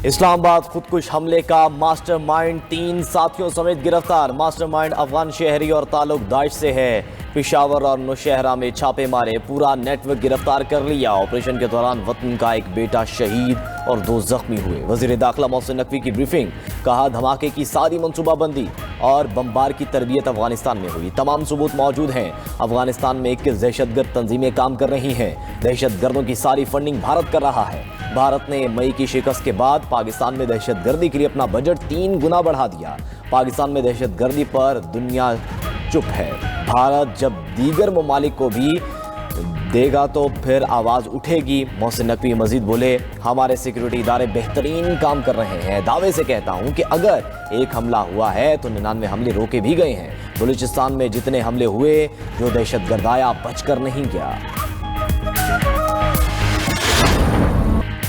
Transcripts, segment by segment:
इस्लामाबाद खुदकुश हमले का मास्टरमाइंड 3 साथियों समेत गिरफ्तार। मास्टरमाइंड अफगान शहरी और ताल्लुक दाइश से है। पेशावर और नौशहरा में छापे मारे, पूरा नेटवर्क गिरफ्तार कर लिया। ऑपरेशन के दौरान वतन का एक बेटा शहीद और 2 जख्मी हुए। वजीर दाखिला मोहसिन नकवी की ब्रीफिंग, कहा धमाके की सारी मनसूबाबंदी और बमबार की तरबियत अफगानिस्तान में हुई। तमाम सबूत मौजूद हैं। अफगानिस्तान में 21 दहशतगर्द तंजीमें काम कर रही हैं। दहशतगर्दों की सारी फंडिंग भारत कर रहा है। भारत ने मई की शिकस्त के बाद पाकिस्तान में दहशतगर्दी के लिए अपना बजट 3 गुना बढ़ा दिया। पाकिस्तान में दहशतगर्दी पर दुनिया चुप है। भारत जब दीगर ममालिक को भी देगा तो फिर आवाज़ उठेगी। मोहसिन नकवी मजीद बोले, हमारे सिक्योरिटी इदारे बेहतरीन काम कर रहे हैं। दावे से कहता हूं कि अगर एक हमला हुआ है तो 99 हमले रोके भी गए हैं। बलूचिस्तान में जितने हमले हुए, जो दहशतगर्द आया बचकर नहीं गया।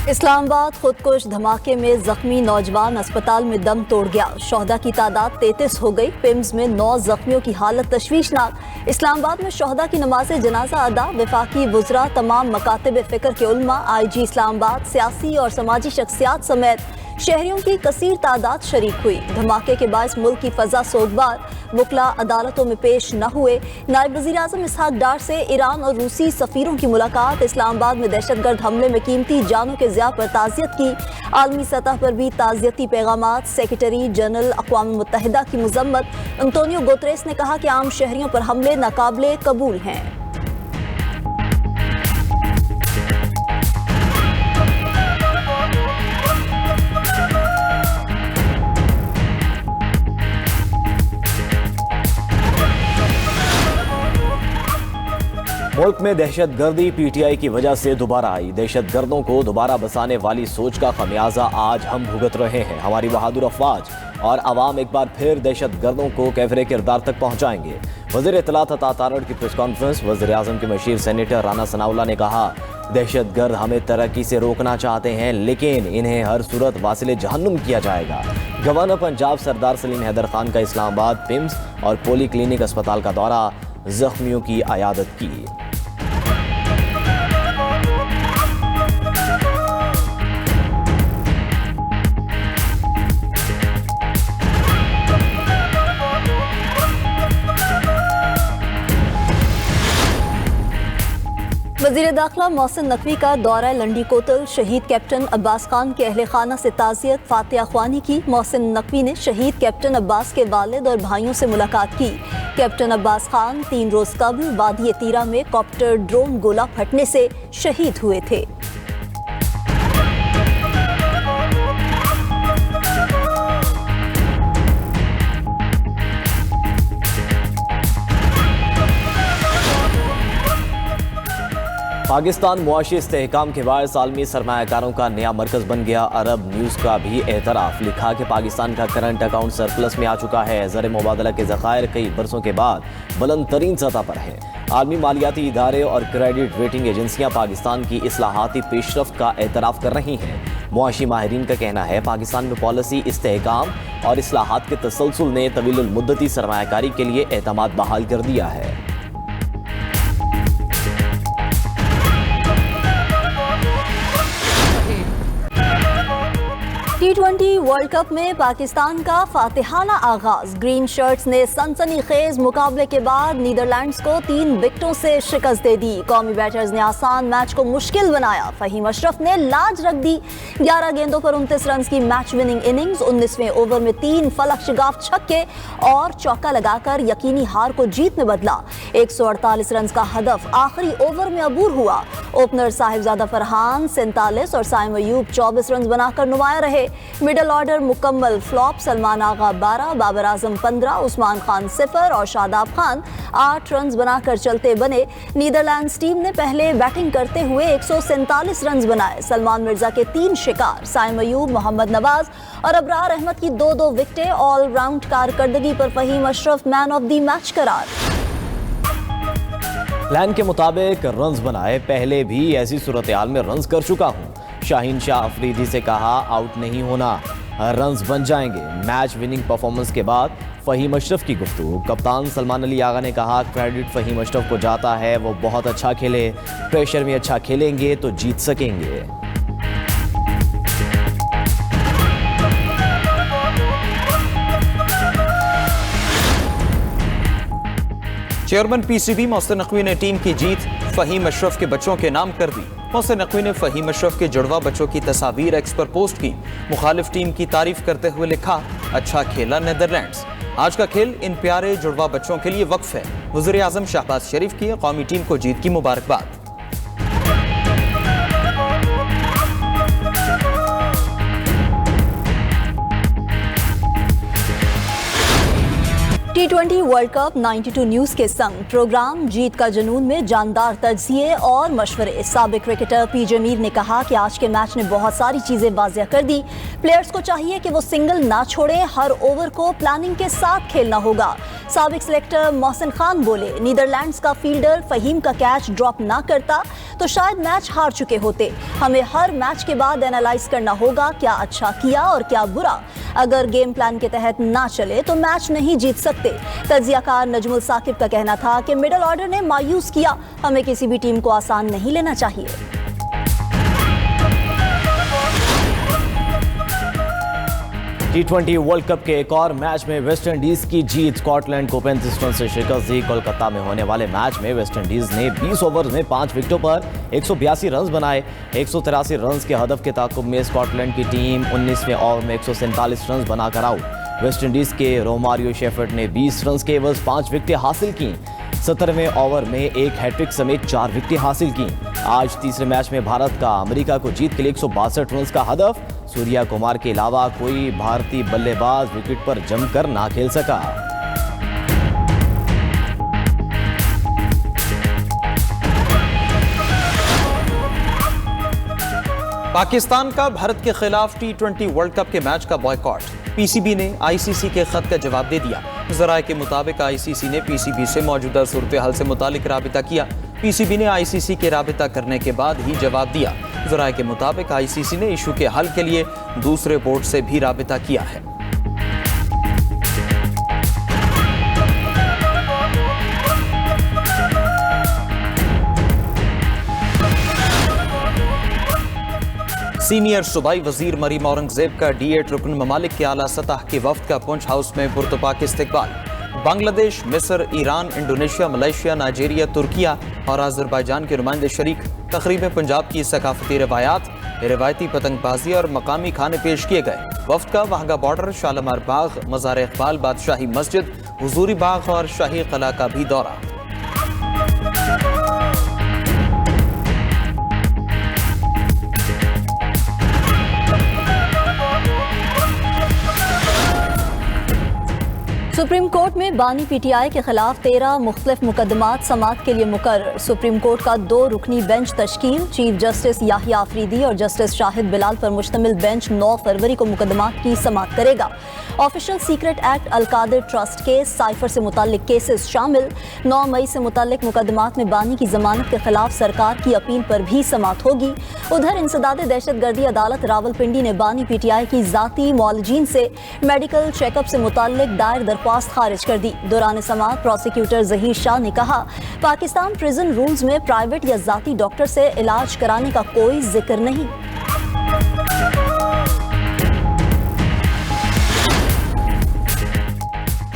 इस्लामाबाद खुदकुश धमाके में जख्मी नौजवान अस्पताल में दम तोड़ गया। शोहदा की तादाद 33 हो गई। पिम्स में 9 जख्मियों की हालत तशवीशनाक। इस्लामाबाद में शोहदा की नमाज जनाजा अदा। वफाकी वुज़रा, तमाम मकातिब फ़िक्र के उलमा, IG इस्लामाबाद, सियासी और समाजी शख्सियात समेत शहरियों की कसीर तादाद शरीक हुई। धमाके के बायस मुल्क की फ़ज़ा सोगवार। वकला अदालतों में पेश न हुए। नायब वज़ीर आज़म इसहाक डार से ईरान और रूसी सफ़ीरों की मुलाकात। इस्लामाबाद में दहशतगर्द हमले में कीमती जानों के ज़िया पर ताज़ियत की। आलमी सतह पर भी ताज़ियती पैगामात। सेक्रेटरी जनरल अक़वाम मुत्तहिदा की मज़म्मत। अंतोनियो गुतरेस ने कहा कि आम शहरियों पर हमले नाकाबिले कबूल हैं। मुल्क में दहशतगर्दी PTI की वजह से दोबारा आई। दहशतगर्दों को दोबारा बसाने वाली सोच का खमियाजा आज हम भुगत रहे हैं। हमारी बहादुर अफवाज और अवाम एक बार फिर दहशतगर्दों को कैफरे किरदार तक पहुंचाएंगे। वज़ीर इत्तलात अता तारड़ की प्रेस कॉन्फ्रेंस। वज़ीर आज़म के मशीर सेनेटर राना सनाउल्लाह ने कहा, दहशतगर्द हमें तरक्की से रोकना चाहते हैं, लेकिन इन्हें हर सूरत वासिले जहन्नुम किया जाएगा। गवर्नर पंजाब सरदार सलीम हैदर खान का इस्लामाबाद पिम्स और पोली क्लिनिक अस्पताल का दौरा, जख्मियों की अयादत की। वज़ीर दाखिला मोहसिन नकवी का दौरा लंडी कोतल। शहीद कैप्टन अब्बास खान के अहले खाना से ताज़ियत फातिहा ख्वानी की। मोहसिन नकवी ने शहीद कैप्टन अब्बास के वालिद और भाइयों से मुलाकात की। कैप्टन अब्बास खान 3 रोज कबल वादी तीरा में कॉप्टर ड्रोन गोला फटने से शहीद हुए थे। पाकिस्तान मुआशी इस्तेहकाम के बायस आलमी सरमायाकारों का नया मरकज़ बन गया। अरब न्यूज़ का भी एतराफ़, लिखा कि पाकिस्तान का करंट अकाउंट सरप्लस में आ चुका है। ज़र मुबादला के ज़खायर कई बरसों के बाद बुलंद तरीन सतह पर हैं। आलमी मालियाती इदारे और क्रेडिट रेटिंग एजेंसियाँ पाकिस्तान की इस्लाहाती पेशरफ्त का एतराफ़ कर रही हैं। मुआशी माहिरीन का कहना है, पाकिस्तान में पॉलिसी इस्तेहकाम और इस्लाहात के तसलसल ने तवील मुद्दती सरमायाकारी के लिए एतमाद बहाल कर दिया है। T20 वर्ल्ड कप में पाकिस्तान का फातिहाना आगाज। ग्रीन शर्ट्स ने सनसनीखेज मुकाबले के बाद नीदरलैंड्स को 3 विकेटों से शिकस्त दे दी। कौमी बैटर्स ने आसान मैच को मुश्किल बनाया। फहीम अशरफ ने लाज रख दी। 11 गेंदों पर 29 रन की मैच विनिंग इनिंग्स। 19वें ओवर में 3 फलक शिगाफ छक्के और चौका लगाकर यकीनी हार को जीत में बदला। 148 रन का हदफ आखिरी ओवर में अबूर हुआ। ओपनर साहिबजादा फरहान 47 और साइम अयूब 24 रन बनाकर नुमाया रहे। मिडल ऑर्डर मुकम्मल फ्लॉप। सलमान आगा 12, बाबर आजम 15, उस्मान खान 0 और शादाब खान 8 रन बनाकर चलते बने। नीदरलैंड्स टीम ने पहले बैटिंग करते हुए 147 रन बनाए। सलमान मिर्जा के 3 शिकार, साइम अयूब, मोहम्मद नवाज और अबरार अहमद की 2-2 विकेटें। ऑलराउंड कारकर्दगी पर Fahim Ashraf man of the match करार। प्लान के मुताबिक रन्स बनाए, पहले भी ऐसी सूरत हाल में रन्स कर चुका हूँ। शाहीन शाह अफरीदी से कहा, आउट नहीं होना, रन्स बन जाएंगे। मैच विनिंग परफॉर्मेंस के बाद फहीम अशरफ की गुफ्तगू। कप्तान सलमान अली आगा ने कहा, क्रेडिट फहीम अशरफ को जाता है, वो बहुत अच्छा खेले, प्रेशर में अच्छा खेलेंगे तो जीत सकेंगे। चेयरमैन पीसीबी मोहसिन नकवी ने टीम की जीत फहीम अशरफ के बच्चों के नाम कर दी। मोहसिन नकवी ने फहीम अशरफ के जुड़वा बच्चों की तस्वीर एक्स पर पोस्ट की। मुखालिफ टीम की तारीफ करते हुए लिखा, अच्छा खेला नीदरलैंड्स। आज का खेल इन प्यारे जुड़वा बच्चों के लिए वक्फ है। वज़ीर आज़म शहबाज शरीफ की कौमी टीम को जीत की मुबारकबाद। T20 वर्ल्ड कप 92 न्यूज के संग प्रोग्राम जीत का जुनून में जानदार तज्जिए और मशवरे। साबिक क्रिकेटर पीजे मीर ने कहा कि आज के मैच ने बहुत सारी चीजें वाज़ेह कर दी। प्लेयर्स को चाहिए कि वो सिंगल ना छोड़े, हर ओवर को प्लानिंग के साथ खेलना होगा। साबिक सिलेक्टर मोहसिन खान बोले, नीदरलैंड्स का फील्डर फहीम का कैच ड्रॉप ना करता तो शायद मैच हार चुके होते। हमें हर मैच के बाद एनालाइज करना होगा क्या अच्छा किया और क्या बुरा। अगर गेम प्लान के तहत ना चले तो मैच नहीं जीत सकते। तज्जियाकार नजमुल साकिब का कहना था कि मिडिल ऑर्डर ने मायूस किया, हमें किसी भी टीम को आसान नहीं लेना चाहिए। T20 वर्ल्ड कप के एक और मैच में वेस्ट इंडीज की जीत। स्कॉटलैंड को 35 रन से शिकस्त दी। कोलकाता में होने वाले मैच में वेस्ट इंडीज ने 20 ओवर में 5 विकेटों पर 182 रन बनाए। 183 रन के हदफ के ताकुब में स्कॉटलैंड की टीम 19वें ओवर में 147 रन बनाकर आउट। वेस्ट इंडीज के रोमारियो शेफर्ड ने 20 रन के एवज 5 विकेटें हासिल की। 17वें ओवर में एक हैट्रिक समेत 4 विकेटें हासिल की। आज तीसरे मैच में भारत का अमेरिका को जीत के लिए 162 रन का हदफ। सूर्या कुमार के अलावा कोई भारतीय बल्लेबाज विकेट पर जमकर ना खेल सका। पाकिस्तान का भारत के खिलाफ T20 वर्ल्ड कप के मैच का बॉयकॉट। पीसीबी ने आईसीसी के खत का जवाब दे दिया। ज़राए के मुताबिक आईसीसी ने पीसीबी से मौजूदा सूरत हाल से मुतालिक राबिता किया। पीसीबी ने आईसीसी के राबिता करने के बाद ही जवाब दिया। ज़राए के मुताबिक आईसीसी ने इशू के हल के लिए दूसरे बोर्ड से भी राबिता किया है। सीनियर सूबाई वजीर मरीम औरंगजेब का D8 रुकन ममालिक के आला सतह के वफ्द का पुंछ हाउस में पुरतपाक इस्तकबाल। बांग्लादेश, मिस्र, Iran, Indonesia, Malaysia, Nigeria, Türkiye और अजरबैजान के नुमाइंदे शरीक। तकरीब में पंजाब की सकाफती रवायात, रिवायती पतंगबाजी और मकामी खाने पेश किए गए। वफ्द का वाहगा बॉर्डर, शालीमार बाग, मज़ार इकबाल, बादशाही मस्जिद, हुजूरी बाग और शाही किला का भी दौरा। सुप्रीम कोर्ट में बानी पीटीआई के खिलाफ 13 मुख्तलिफ मुकदमात समाअत के लिए मुकर्रर। सुप्रीम कोर्ट का 2 रुकनी बेंच तश्कील। चीफ जस्टिस याहिया आफरीदी और जस्टिस शाहिद बिलाल पर मुश्तमिल बेंच 9 फरवरी को मुकदमात की समाअत करेगा। Official secret act Al-Qadir trust case, cipher से मुताल्लिक केसेस शामिल। 9 मई से मुताल्लिक मुकदमात में बानी की जमानत के खिलाफ सरकार की अपील पर भी समाअत होगी। उधर इंसदाद दहशतगर्दी अदालत रावलपिंडी ने बानी पीटीआई की जाती मौलजीन से मेडिकल चेकअप से मुताल्लिक दायर दरख्वास्त खारिज कर दी। दौरान समाअत प्रोसिक्यूटर जहीर शाह ने कहा, पाकिस्तान प्रिजन रूल्स में प्राइवेट या जाती डॉक्टर से इलाज कराने का कोई जिक्र नहीं।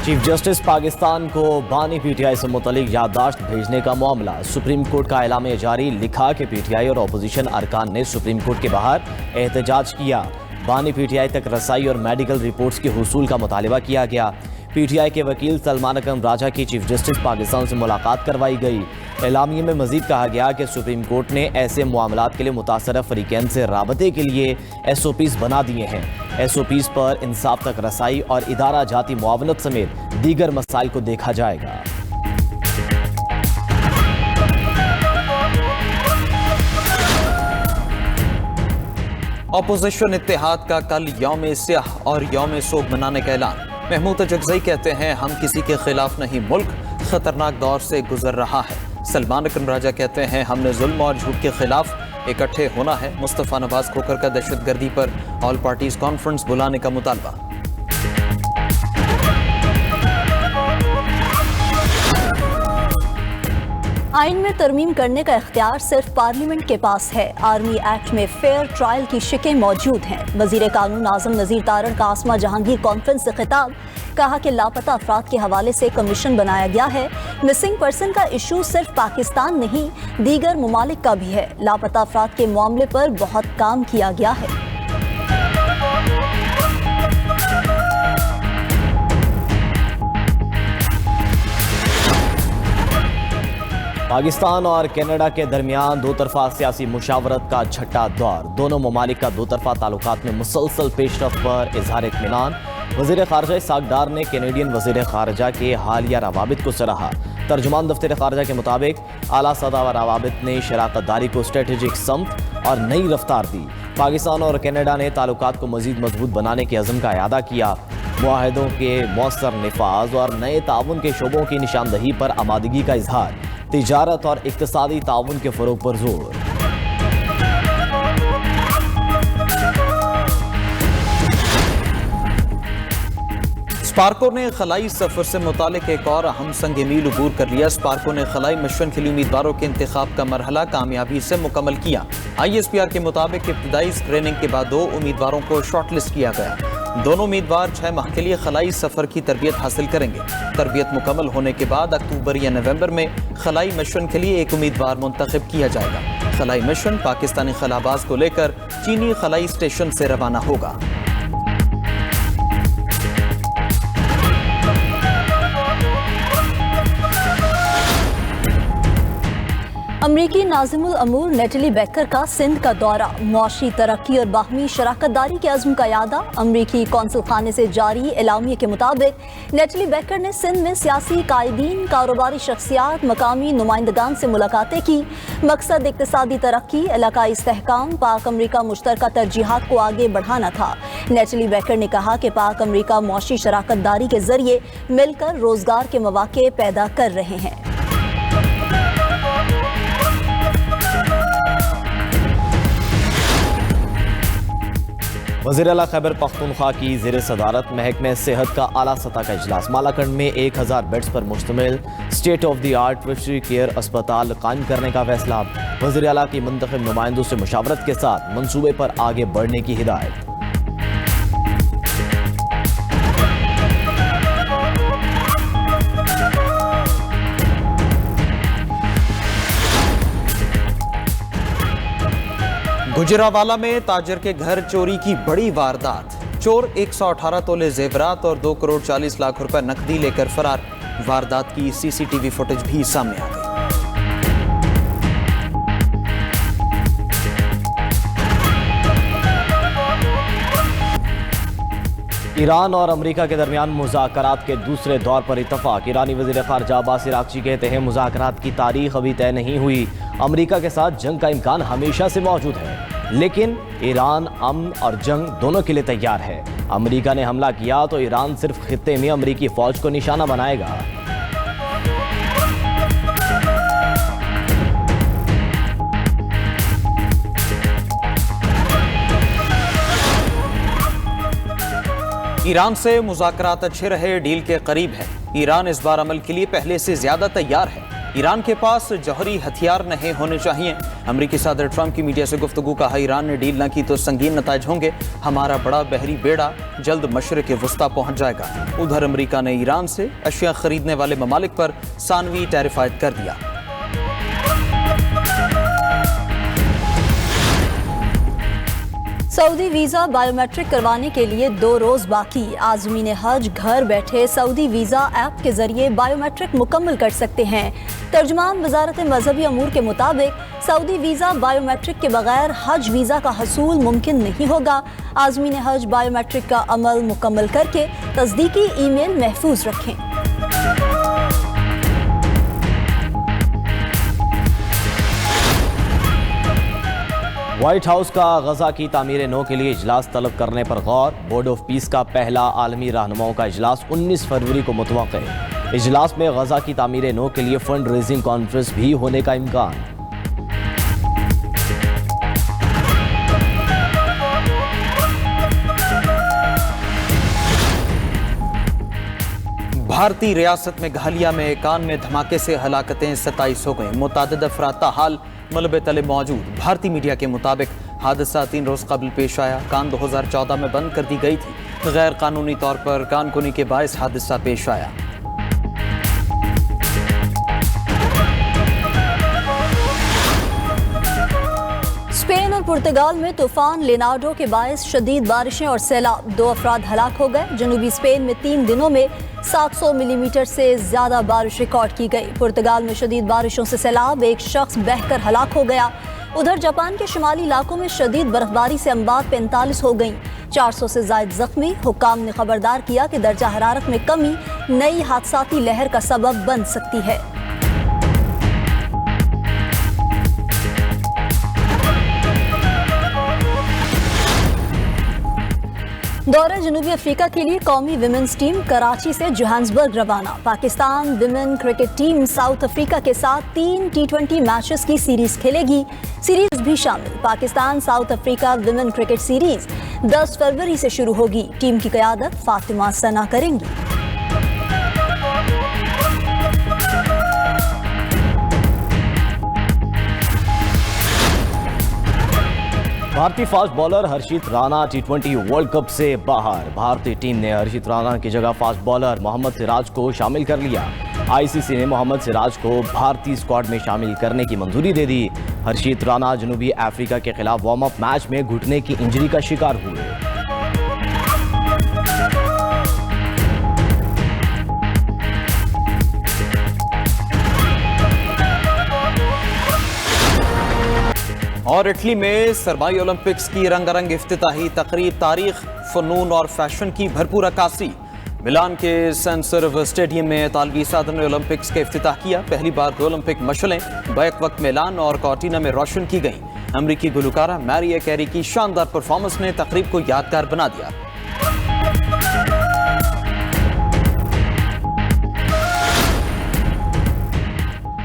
चीफ जस्टिस पाकिस्तान को बानी पीटीआई से मुतालिक याददाश्त भेजने का मामला। सुप्रीम कोर्ट का ऐलान जारी। लिखा कि पीटीआई और अपोजिशन अरकान ने सुप्रीम कोर्ट के बाहर एहतजाज किया। बानी पीटीआई तक रसाई और मेडिकल रिपोर्ट्स के हुसूल का मुतालबा किया गया। पीटीआई के वकील सलमान अकरम राजा की चीफ जस्टिस पाकिस्तान से मुलाकात करवाई गई। एलामिये में मजीद कहा गया कि सुप्रीम कोर्ट ने ऐसे मामलात के लिए मुतासरा फरीकैन से राबते के लिए SOPs बना दिए हैं। SOPs पर इंसाफ तक रसाई और इदारा जाती मुआवनत समेत दीगर मसाइल को देखा जाएगा। अपोजिशन इत्तेहाद का कल यौम स्याह और यौम सोग मनाने का ऐलान। महमूद अजगज़ई कहते हैं, हम किसी के खिलाफ नहीं, मुल्क खतरनाक दौर से गुजर रहा है। सलमान अकरम राजा कहते हैं, हमने जुल्म और झूठ के खिलाफ इकट्ठे होना है। मुस्तफ़ा नवाज खोखर का दहशतगर्दी पर ऑल पार्टीज कॉन्फ्रेंस बुलाने का मुतालबा। आइन में तरमीम करने का इख्तियार सिर्फ पार्लियामेंट के पास है। आर्मी एक्ट में फेयर ट्रायल की शिकें मौजूद हैं। वजीर कानून आजम नज़ीर तारड़ का आसमा जहांगीर कॉन्फ्रेंस से खिताब, कहा कि लापता अफराद के हवाले से कमीशन बनाया गया है। मिसिंग पर्सन का इशू सिर्फ पाकिस्तान नहीं, दीगर ममालिक का भी है। लापता अफराद के मामले पर बहुत काम किया गया है। पाकिस्तान और कनाडा के दरमियान दो तरफा सियासी मुशावरत का छठा दौर। दोनों ममालिक का दो तरफा ताल्लुकात में मुसलसल पेशरफ पर इजहार इत्मीनान। वज़ीर ख़ारजा इसहाक़ डार ने कैनेडियन वज़ीर ख़ारजा के हालिया रवाबित को सराहा। तर्जुमान दफ्तर ख़ारजा के मुताबिक आला सतह व रवाबित ने शराकत दारी को स्ट्रेटेजिक समत और नई रफ्तार दी। पाकिस्तान और कनाडा ने ताल्लुकात को मज़ीद मजबूत बनाने के अज़म का अयादा किया। मुआहदों के मौसर निफाज और नए ताउन के शोबों की निशानदही पर आमादगी का इजहार। तिजारत और इक्तिसादी ताउन के फ़रोग़ पर जोर। स्पार्को ने खलाई सफर से मुतालिक एक और अहम संग मील अबूर कर लिया। स्पार्को ने खलाई मिशन के लिए उम्मीदवारों के इंतखाब का मरहला कामयाबी से मुकम्मल किया। ISPR के मुताबिक इब्तदाई स्क्रीनिंग के बाद 2 उम्मीदवारों को शॉर्टलिस्ट किया गया। दोनों उम्मीदवार 6 माह के लिए खलाई सफर की तरबियत हासिल करेंगे। तरबियत मुकम्मल होने के बाद अक्टूबर या नवंबर में खलाई मिशन के लिए एक उम्मीदवार मुंतखब किया जाएगा। खलाई मिशन पाकिस्तानी खलाबाज को लेकर चीनी खलाई स्टेशन से रवाना होगा। अमरीकी नाज़िमुल अमूर नेटली बेकर का सिंध का दौरा। मुआशी तरक्की और बाहमी शराकत दारी के अज़्म का यादा। अमरीकी कौंसल खाने से जारी एलामिया के मुताबिक नेटली बेकर ने सिंध में सियासी कायदीन, कारोबारी शख्सियात, मकामी नुमाइंदगान से मुलाकातें की। मकसद इक्तिसादी तरक्की, इलाकाई इस्तेहकाम, पाक अमरीका मुश्तरका तरजीहात को आगे बढ़ाना था। नेटली बेकर ने कहा कि पाक अमरीका मुआशी शराकत दारी के जरिए मिलकर रोजगार के मौके पैदा कर रहे हैं। वज़ीर आला खैबर पख्तूनख्वा की ज़ेर सदारत महकमे सेहत का आला सतह का इजलास। मालाकंड में 1000 बेड्स पर मुश्तमिल state of the art tertiary care अस्पताल कायम करने का फैसला। वज़ीर आला की मुंतखब नुमाइंदों से मुशावरत के साथ मंसूबे पर आगे बढ़ने की हिदायत। गुजरावाला में ताजर के घर चोरी की बड़ी वारदात। चोर 118 तोले जेवरात और 2 करोड़ 40 लाख रुपए नकदी लेकर फरार। वारदात की CCTV फुटेज भी सामने आ गई। ईरान और अमेरिका के दरमियान मुज़ाकरात के दूसरे दौर पर इत्तफाक। ईरानी वज़ीर ख़ारजा अब्बास इराक़ची कहते हैं मुज़ाकरात की तारीख अभी तय नहीं हुई। अमेरिका के साथ जंग का इम्कान हमेशा से मौजूद है, लेकिन ईरान अमन और जंग दोनों के लिए तैयार है। अमेरिका ने हमला किया तो ईरान सिर्फ खित्ते में अमेरिकी फ़ौज को निशाना बनाएगा। ईरान से मुज़ाकरात अच्छे रहे, डील के करीब है। ईरान इस बार अमल के लिए पहले से ज्यादा तैयार है। ईरान के पास जौहरी हथियार नहीं होने चाहिए। अमेरिकी सदर ट्रंप की मीडिया से गुफ्तगू, कहा ईरान ने डील न की तो संगीन नताइज होंगे। हमारा बड़ा बहरी बेड़ा जल्द मशरिक़ वस्ता पहुंच जाएगा। उधर अमेरिका ने ईरान से अशिया खरीदने वाले ममालिक पर सानवी टैरिफ आयद कर दिया। सऊदी वीज़ा बायोमेट्रिक करवाने के लिए 2 रोज़ बाकी। आज़मीन हज घर बैठे सऊदी वीज़ा ऐप के जरिए बायोमेट्रिक मुकम्मल कर सकते हैं। तर्जुमान वजारत मजहबी अमूर के मुताबिक सऊदी वीज़ा बायोमेट्रिक के बगैर हज वीज़ा का हसूल मुमकिन नहीं होगा। आज़मीन हज बायोमेट्रिक का अमल मुकम्मल करके तस्दीकी ईमेल महफूज रखें। व्हाइट हाउस का गजा की तामीर नो के लिए इजलास तलब करने पर गौर। बोर्ड ऑफ पीस का पहला आलमी रहनुमाओं का इजलास 19 फरवरी को मुतवक्किर है। इजलास में गजा की तामीर नो के लिए फंड रेजिंग कॉन्फ्रेंस भी होने का इम्कान। भारतीय रियासत में गहलिया में एक कान में धमाके से हलाकतें 27 हो गई। मुतादिद अफराद ताहाल मलबे तले मौजूद। भारतीय मीडिया के मुताबिक हादसा 3 रोज कबल पेश आया। कान 2014 में बंद कर दी गई थी। गैर कानूनी तौर पर कानकुनी के बायस हादसा पेश आया। स्पेन और पुर्तगाल में तूफान लेनार्डो के बायस शदीद बारिशें और सैलाब, 2 अफराद हलाक हो गए। जनूबी स्पेन में 3 दिनों में 700 मिलीमीटर से ज्यादा बारिश रिकॉर्ड की गई। पुर्तगाल में शदीद बारिशों से सैलाब, 1 शख्स बहकर हलाक हो गया। उधर जापान के शुमाली इलाकों में शदीद बर्फबारी से अम्बात 45 हो गई। 400 से ज्यादा जख्मी। हुक्काम ने खबरदार किया कि दर्जा हरारत में कमी नई हादसाती लहर का सबब बन सकती है। दौरे जनूबी अफ्रीका के लिए कौमी विमेंस टीम कराची से जोहान्सबर्ग रवाना। Pakistan women cricket team south Africa के साथ 3 T20 मैचेस की सीरीज खेलेगी। सीरीज भी शामिल Pakistan south Africa women cricket series 10 फरवरी से शुरू होगी। टीम की क़यादत फातिमा सना करेंगी। भारतीय फास्ट बॉलर हर्षित राणा T20 वर्ल्ड कप से बाहर। भारतीय टीम ने हर्षित राणा की जगह फास्ट बॉलर मोहम्मद सिराज को शामिल कर लिया। आईसीसी ने मोहम्मद सिराज को भारतीय स्क्वाड में शामिल करने की मंजूरी दे दी। हर्षित राणा जनूबी अफ्रीका के खिलाफ वार्म अप मैच में घुटने की इंजरी का शिकार हुए। और इटली में सरमाई ओलंपिक्स की रंगारंग इफ्तिताही तकरीब, तारीख, फनून और फैशन की भरपूर अक्कासी। मिलान के सेंट सर्व स्टेडियम में तालबी सादर ने ओलंपिक्स का इफ्तिताह किया। पहली बार 2 ओलंपिक मशलें बैक वक्त मिलान और कॉर्टिना में रोशन की गईं। अमरीकी गुलकारा मैरिया कैरी की शानदार परफॉर्मेंस ने तकरीब को यादगार बना दिया।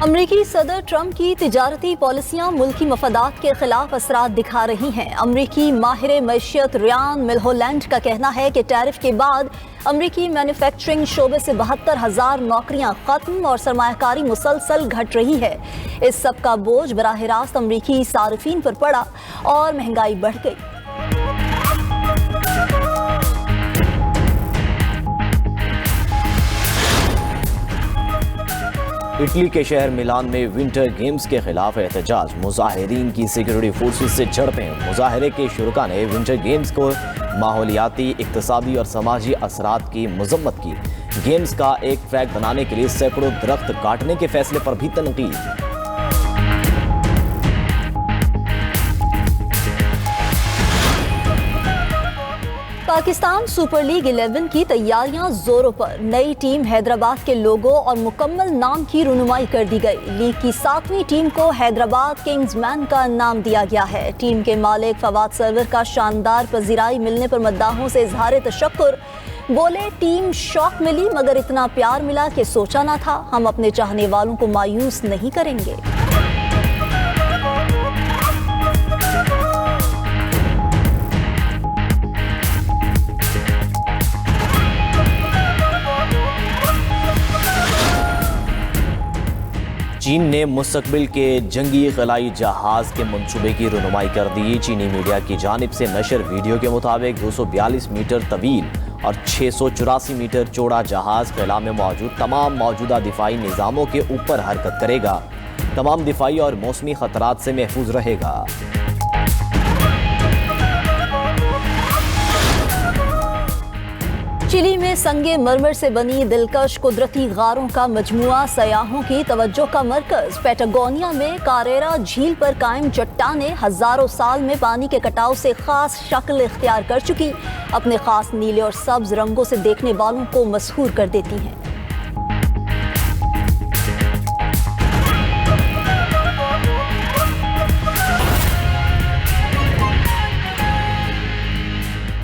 अमरीकी सदर ट्रंप की तिजारती पॉलिसियां मुल्की मफादात के खिलाफ असरात दिखा रही हैं। अमरीकी माहिर मैशियत रियान मिलहोलैंड का कहना है कि टैरिफ के बाद अमरीकी मैन्युफैक्चरिंग शोबे से 72,000 नौकरियां खत्म और सरमायाकारी मुसलसल घट रही है। इस सब का बोझ बराह रास्त अमरीकी सार्फिन पर पड़ा और महंगाई बढ़ गई। इटली के शहर मिलान में विंटर गेम्स के खिलाफ एहतजाज, मुजाहिरीन की सिक्योरिटी फोर्सेस से झड़पें। मुजाहरे के शुरका ने विंटर गेम्स को माहौलियाती, इक्तसादी और समाजी असरात की मजम्मत की। गेम्स का एक ट्रैक बनाने के लिए सैकड़ों दरख्त काटने के फैसले पर भी तनकीद। पाकिस्तान सुपर लीग 11 की तैयारियां जोरों पर। नई टीम हैदराबाद के लोगो और मुकम्मल नाम की रुनुमाई कर दी गई। लीग की 7वीं टीम को हैदराबाद किंग्समैन का नाम दिया गया है। टीम के मालिक फवाद सरवर का शानदार पजीराई मिलने पर मद्दाहों से इजहार तशक्कुर। बोले, टीम शौक मिली मगर इतना प्यार मिला कि सोचा ना था। हम अपने चाहने वालों को मायूस नहीं करेंगे। चीन ने मुस्तकबिल के जंगी खलाई जहाज के मंसूबे की रुनुमाई कर दी। चीनी मीडिया की जानिब से नशर वीडियो के मुताबिक 242 मीटर तवील और 684 मीटर चौड़ा जहाज खला में मौजूद तमाम मौजूदा दिफाई निज़ामों के ऊपर हरकत करेगा। तमाम दिफाई और मौसमी खतरात से महफूज रहेगा। चिली में संगे मरमर से बनी दिलकश कुदरती गारों का मजमुआ सयाहों की तवज्जो का मरकज। पैटागोनिया में कारेरा झील पर कायम चट्टानें हजारों साल में पानी के कटाव से खास शक्ल इख्तियार कर चुकी, अपने खास नीले और सब्ज रंगों से देखने वालों को मसहूर कर देती हैं।